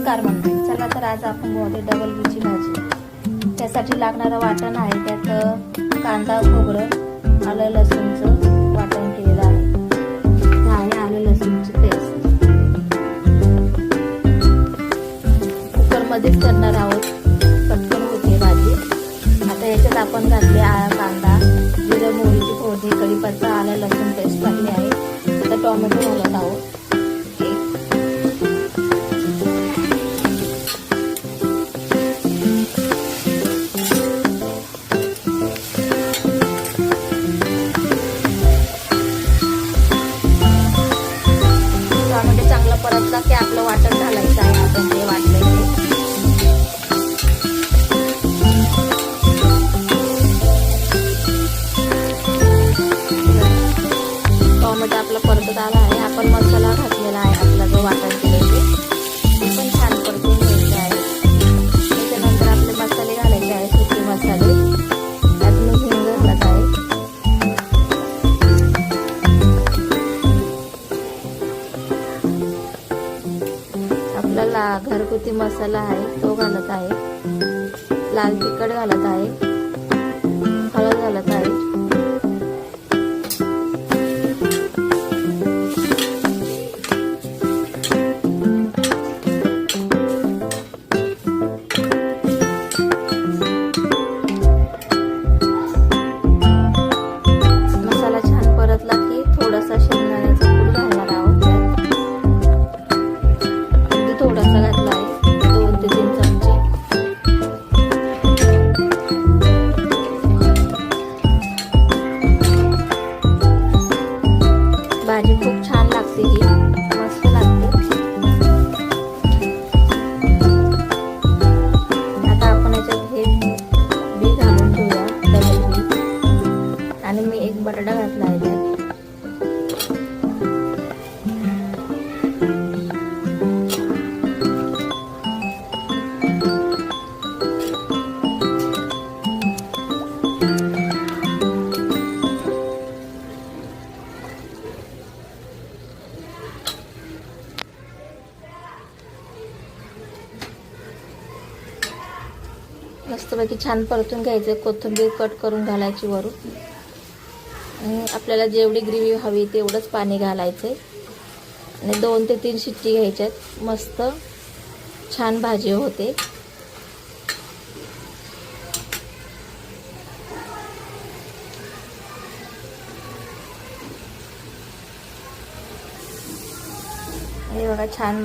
नमस्कार मंडळी, चला तर आज आपण बनवते डबल बीची भाजी। त्यासाठी लागणारं वाटण आहे, त्यात कांदा, खोबरं, आलं लसूणचं वाटण केलेलं आहे। आहे आलं लसूणची पेस्ट। कुकरमध्येच करणार आहोत, पटकन होते भाजी। आता याच्यात आपण घातले कांदा, जिरे मोहरीची फोडणी, कढीपत्ता, आलं लसूण पेस्ट टाकली आहे। आता टोमॅटो घालत आहोत। टोमॅटो चांगला परतला की आपलं वाटण घालायचं आहे। आपण ते वाटलेलं टोमॅटो आपला परतत आला आहे। आपण मसाला घातलेला आहे, आपला जो वाटण केलेला ते पण छान परतून घ्यायचे आहे। त्याच्यानंतर आपले मसाले घालायचे आहे, सुके मसाले। त्यात मी हिंग घालत आहे। आपल्याला घरगुती मसाला आहे तो घालत आहे। लाल तिखट घालत आहे, हळद घालत आहे। मसाला छान परतला की थोडासा शेंगदाण्याचा कूट घालणार आहोत। थोडासा घातला आहे, 2 ते 3 चमचे। भाजी खूप छान लागते, ही मस्त लागते। आता आपण याच्यात हे बी घालून घेऊया, डबल बी। आणि मी एक बटाटा घातला आहे त्यात। मस्तपैकी छान परतून घ्यायचं। कोथिंबीर कट करून घालायची वरून। आणि आपल्याला जेवढी ग्रेव्ही हवी तेवढंच पाणी घालायचं आणि 2 ते 3 शिट्टी घ्यायच्यात। मस्त छान भाजी होते। हे बघा छान